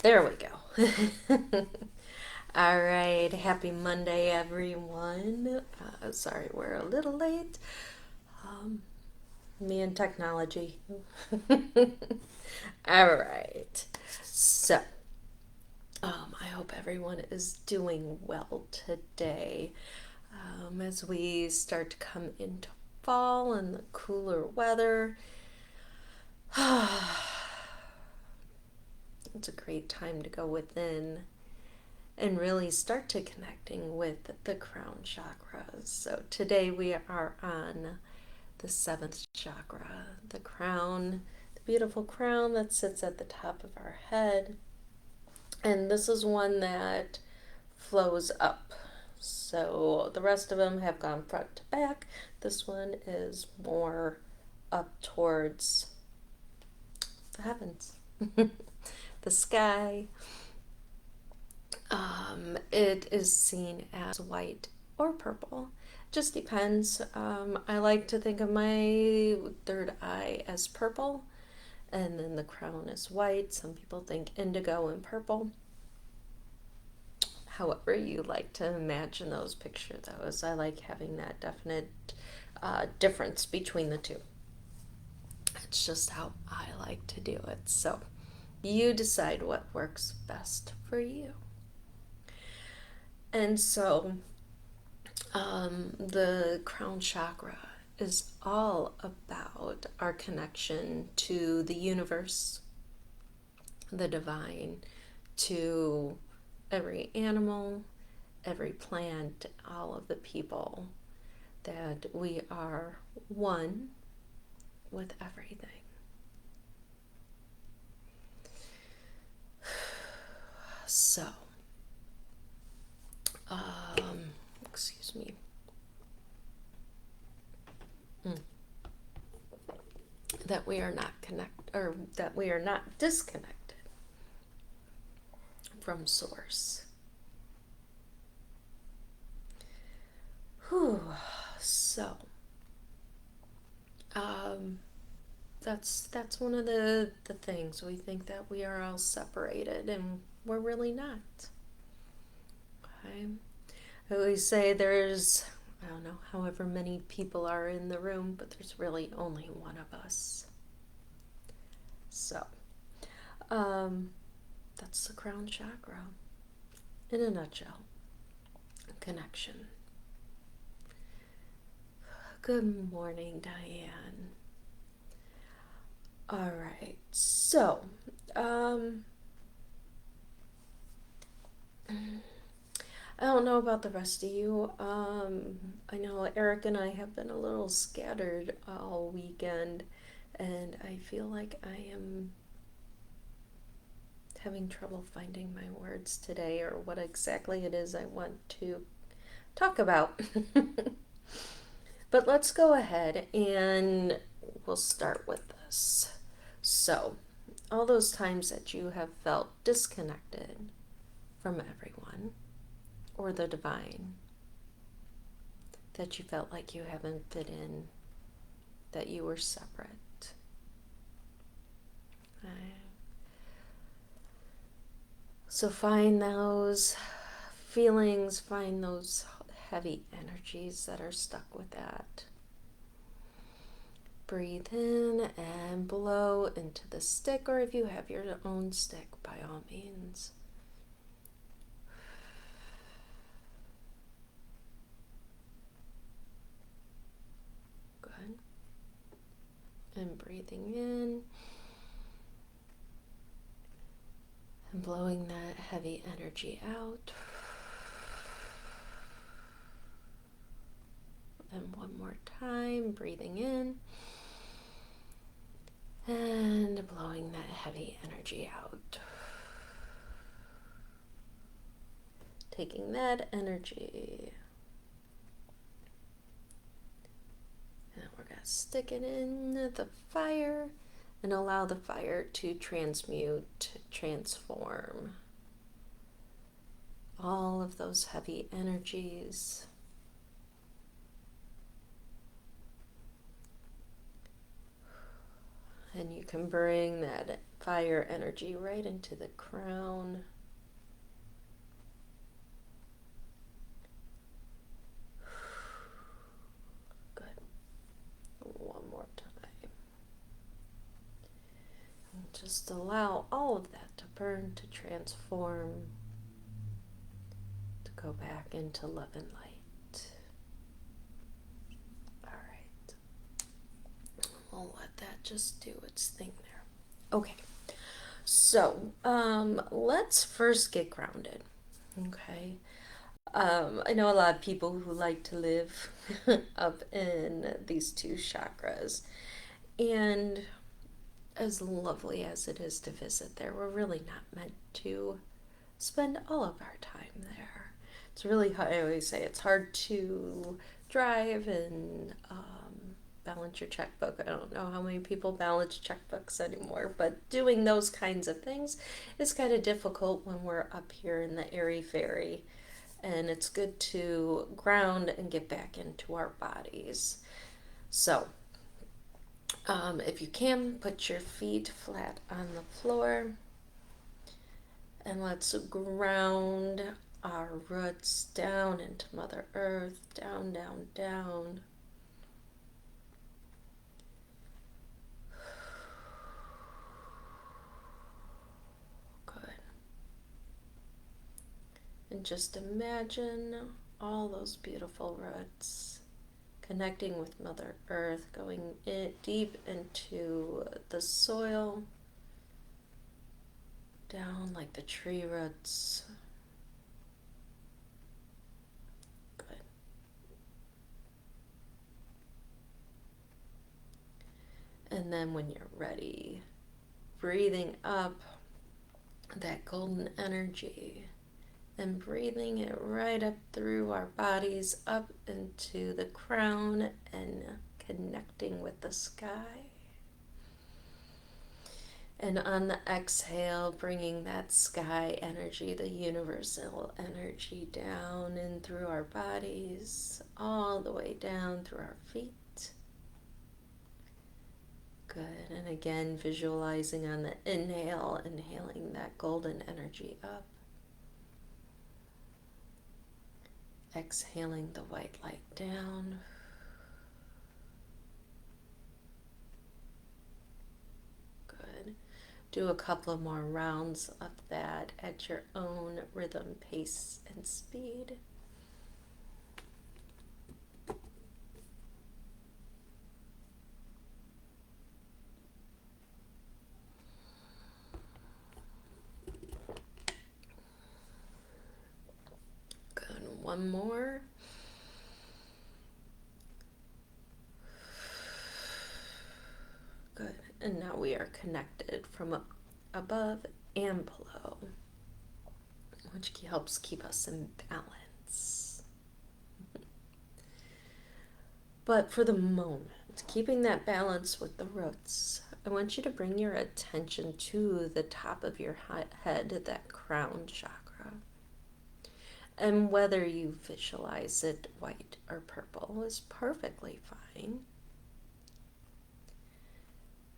There we go. All right, happy Monday, everyone. Sorry, we're a little late. Um, Me and technology. All right. So, I hope everyone is doing well today. As we start to come into fall and the cooler weather, it's a great time to go within and really start to connecting with the crown chakras. So today we are on the seventh chakra, the crown, the beautiful crown that sits at the top of our head. And this is one that flows up. So the rest of them have gone front to back. This one is more up towards the heavens, the sky. It is seen as white or purple. Just depends. I like to think of my third eye as purple, and then the crown is white. Some people think indigo and purple. However, you like to imagine those, picture those. I like having that definite difference between the two. It's just how I like to do it. So you decide what works best for you. And so the crown chakra is all about our connection to the universe, the divine, to every animal, every plant, all of the people, that we are one with everything. So, excuse me. That we are not or that we are not disconnected from source. Whew. So, that's one of the things. We think that we are all separated, and we're really not. Okay. I always say there's, I don't know, however many people are in the room, but there's really only one of us. So, that's the crown chakra in a nutshell. Connection. Good morning, Diane. All right, so, I don't know about the rest of you. I know Eric and I have been a little scattered all weekend, and I feel like I am having trouble finding my words today or what exactly it is I want to talk about. But let's go ahead and we'll start with this. So, all those times that you have felt disconnected from everyone or the divine, that you felt like you haven't fit in, that you were separate. Okay. So find those feelings, find those heavy energies that are stuck with that. Breathe in and blow into the stick, or if you have your own stick, by all means. Good. And breathing in and blowing that heavy energy out. And one more time, breathing in and blowing that heavy energy out. Taking that energy, and we're going to stick it in the fire and allow the fire to transmute, transform all of those heavy energies. And you can bring that fire energy right into the crown. Good. One more time. And just allow all of that to burn, to transform, to go back into love and light. All right. We'll let that just do its thing there. Okay. So, let's first get grounded. Okay. I know a lot of people who like to live up in these two chakras, and as lovely as it is to visit there, we're really not meant to spend all of our time there. It's really hard, I always say it's hard to drive and balance your checkbook. I don't know how many people balance checkbooks anymore, but doing those kinds of things is kind of difficult when we're up here in the airy-fairy. And it's good to ground and get back into our bodies. So, if you can, put your feet flat on the floor. And let's ground our roots down into Mother Earth. Down, down, down. Good. And just imagine all those beautiful roots connecting with Mother Earth, going deep into the soil, down like the tree roots. Good. And then when you're ready, breathing up that golden energy and breathing it right up through our bodies, up into the crown and connecting with the sky. And on the exhale, bringing that sky energy, the universal energy, down and through our bodies, all the way down through our feet. Good. And again, visualizing on the inhale, inhaling that golden energy up. Exhaling the white light down. Good. Do a couple of more rounds of that at your own rhythm, pace, and speed. Good. One more. Good. And now we are connected from above and below, which helps keep us in balance. But for the moment, keeping that balance with the roots, I want you to bring your attention to the top of your head, that crown chakra. And whether you visualize it white or purple is perfectly fine.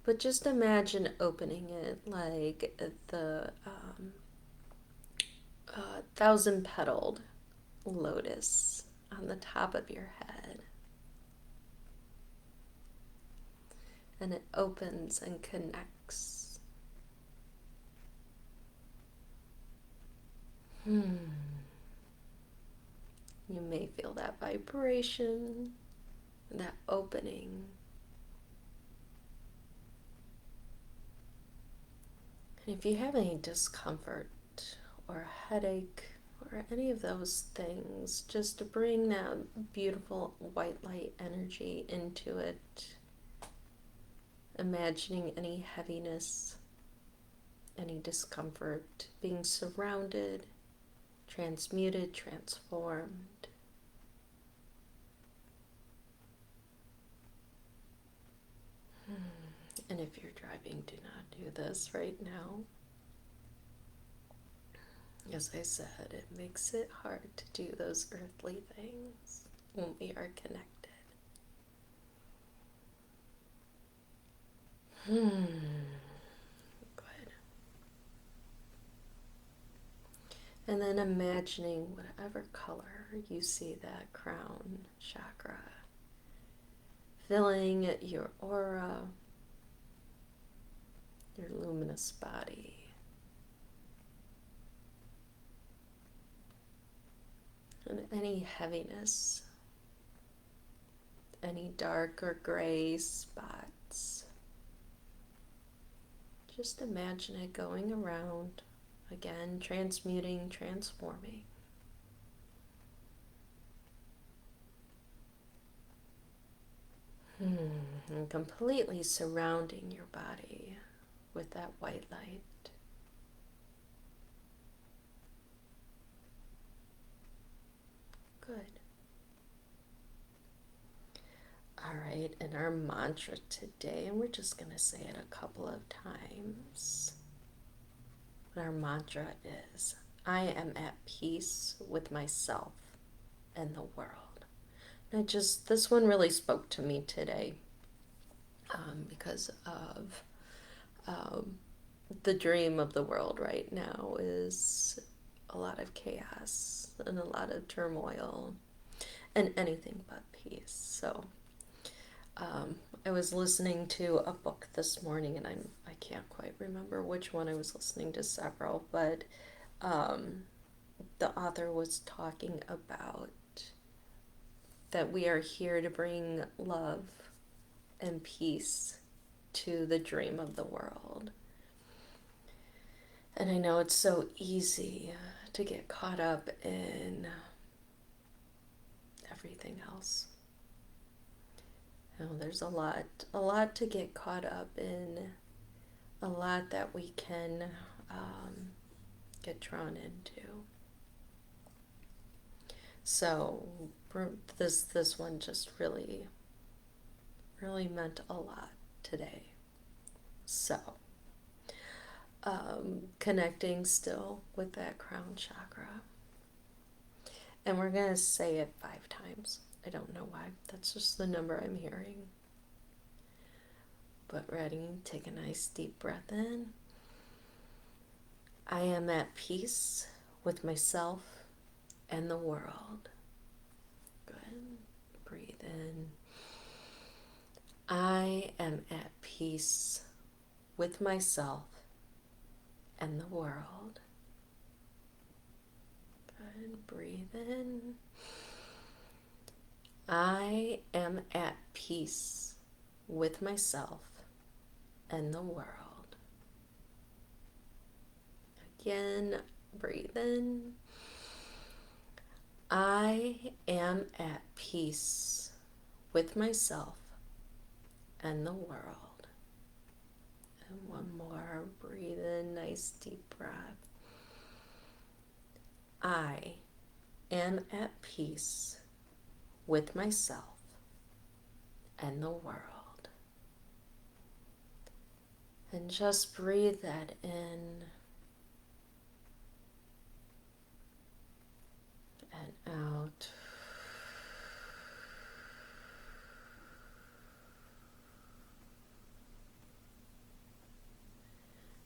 But just imagine opening it like the thousand-petaled lotus on the top of your head. And it opens and connects. You may feel that vibration, that opening. And if you have any discomfort or headache or any of those things, just to bring that beautiful white light energy into it, imagining any heaviness, any discomfort being surrounded, transmuted, transformed. And if you're driving, do not do this right now. As I said, it makes it hard to do those earthly things when we are connected. Good. then imagining whatever color you see that crown chakra filling your aura, your luminous body. And any heaviness, any dark or gray spots, just imagine it going around, again, transmuting, transforming. And completely surrounding your body with that white light. Good. All right, and our mantra today, and we're just going to say it a couple of times. But our mantra is, I am at peace with myself and the world. And this one really spoke to me today because of the dream of the world right now is a lot of chaos and a lot of turmoil and anything but peace. So I was listening to a book this morning, and I can't quite remember which one. I was listening to several, but the author was talking about that we are here to bring love and peace to the dream of the world. And I know it's so easy to get caught up in everything else. You know, there's a lot to get caught up in, a lot that we can get drawn into. So this one just really meant a lot today. So connecting still with that crown chakra, and we're gonna say it 5 times. I don't know why, that's just the number I'm hearing. But ready, take a nice deep breath in. I am at peace with myself and the world. Good. Breathe in. I am at peace with myself and the world. Good. Breathe in. I am at peace with myself and the world. Again, breathe in. I am at peace with myself and the world. And one more, breathe in, nice deep breath. I am at peace with myself and the world. And just breathe that in and out.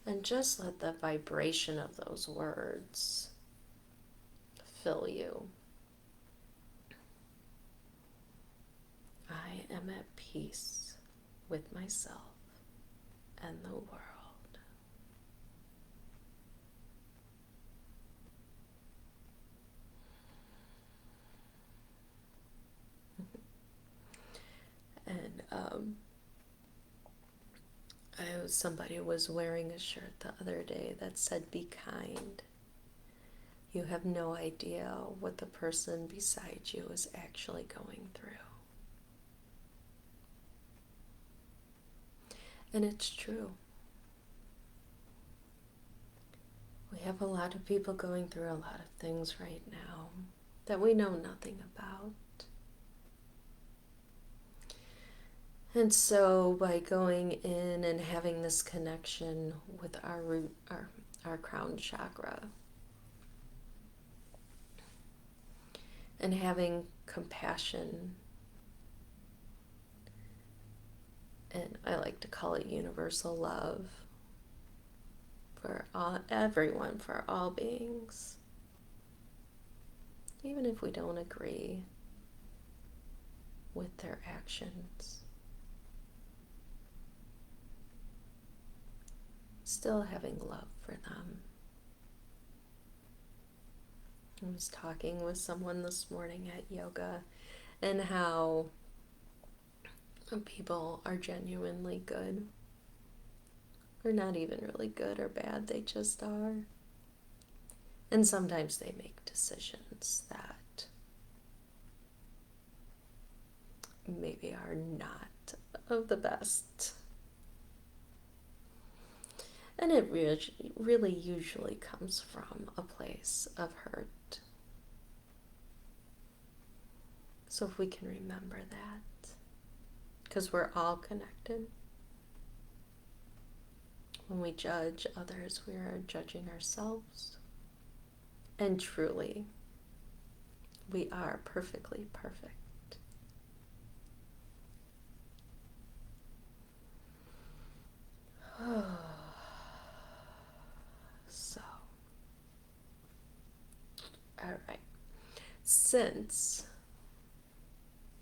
And just let the vibration of those words fill you. I am at peace with myself and the world. And somebody was wearing a shirt the other day that said, "Be kind." You have no idea what the person beside you is actually going through. And it's true. We have a lot of people going through a lot of things right now that we know nothing about. And so by going in and having this connection with our root, our crown chakra, and having compassion, and I like to call it universal love for everyone, for all beings, even if we don't agree with their actions. Still having love for them. I was talking with someone this morning at yoga and how people are genuinely good. They're not even really good or bad, they just are. And sometimes they make decisions that maybe are not of the best. And it really usually comes from a place of hurt. So if we can remember that, because we're all connected. When we judge others, we are judging ourselves. And truly, we are perfectly perfect. So, all right. Since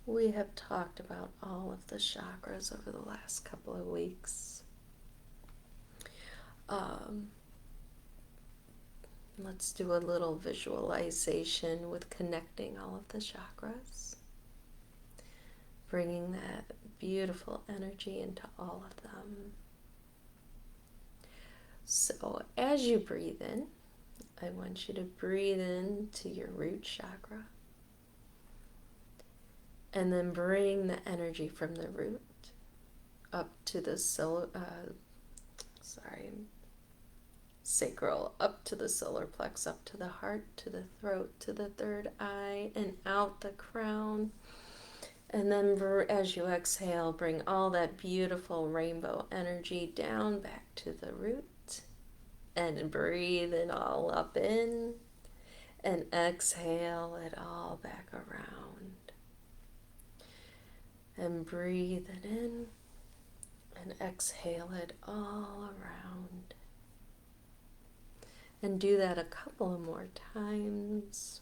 we have talked about all of the chakras over the last couple of weeks, let's do a little visualization with connecting all of the chakras, bringing that beautiful energy into all of them. So as you breathe in, I want you to breathe into your root chakra and then bring the energy from the root up to the sacral, up to the solar plex, up to the heart, to the throat, to the third eye, and out the crown. And then as you exhale, bring all that beautiful rainbow energy down back to the root. And breathe it all up in. And exhale it all back around. And breathe it in. And exhale it all around. And do that a couple of more times.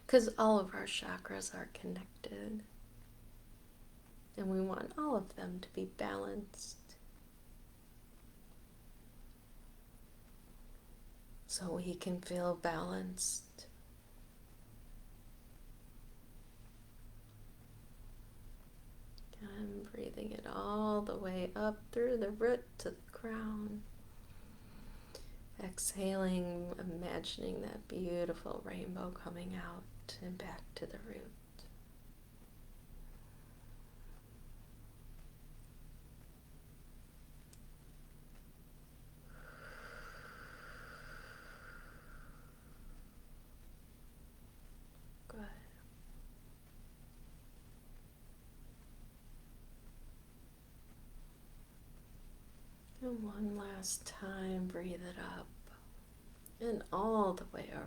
Because all of our chakras are connected. And we want all of them to be balanced. So we can feel balanced. And breathing it all the way up through the root to the crown. Exhaling, imagining that beautiful rainbow coming out and back to the root. Good. And one last time, breathe it up and all the way around.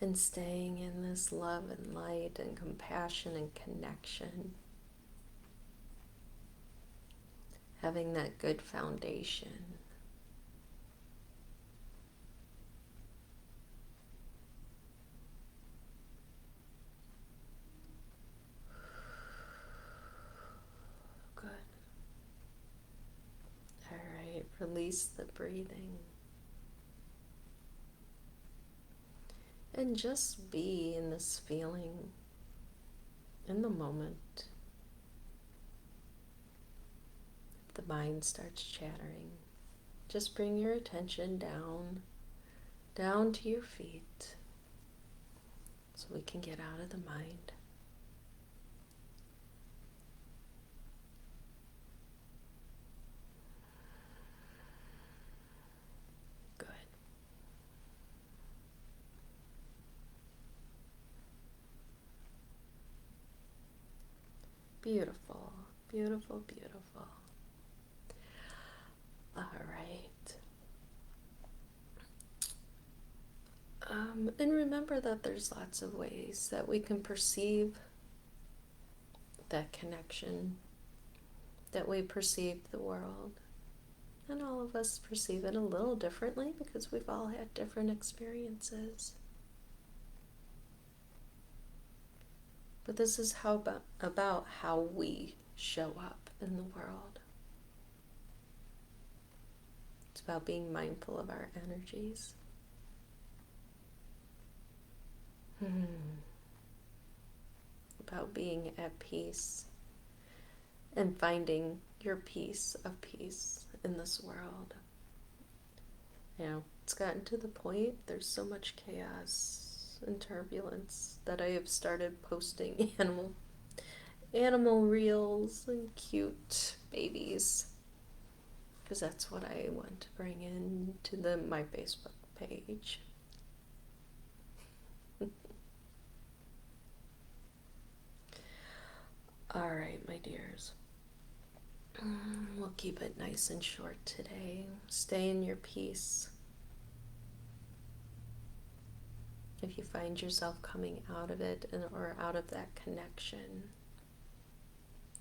And staying in this love and light and compassion and connection. Having that good foundation. Good. All right, release the breathing. And just be in this feeling in the moment. If the mind starts chattering, just bring your attention down to your feet so we can get out of the mind. Good. Beautiful, beautiful, beautiful. All right. And remember that there's lots of ways that we can perceive that connection, that we perceive the world. And all of us perceive it a little differently because we've all had different experiences. But this is about how we show up in the world. It's about being mindful of our energies. About being at peace and finding your piece of peace in this world. You know, it's gotten to the point, there's so much chaos and turbulence that I have started posting animal reels and cute babies, because that's what I want to bring into my Facebook page. All right, my dears. We'll keep it nice and short today. Stay in your peace. If you find yourself coming out of it or out of that connection,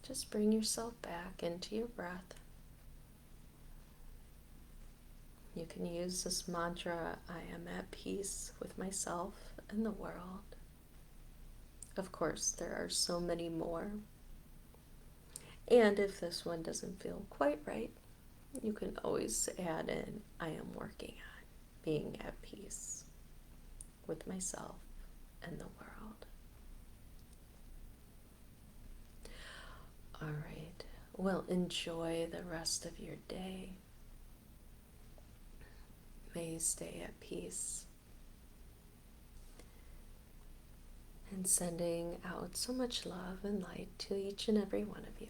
just bring yourself back into your breath. You can use this mantra, I am at peace with myself and the world. Of course, there are so many more. And if this one doesn't feel quite right, you can always add in, I am working on being at peace with myself and the world. All right. Well, enjoy the rest of your day. May you stay at peace. And sending out so much love and light to each and every one of you.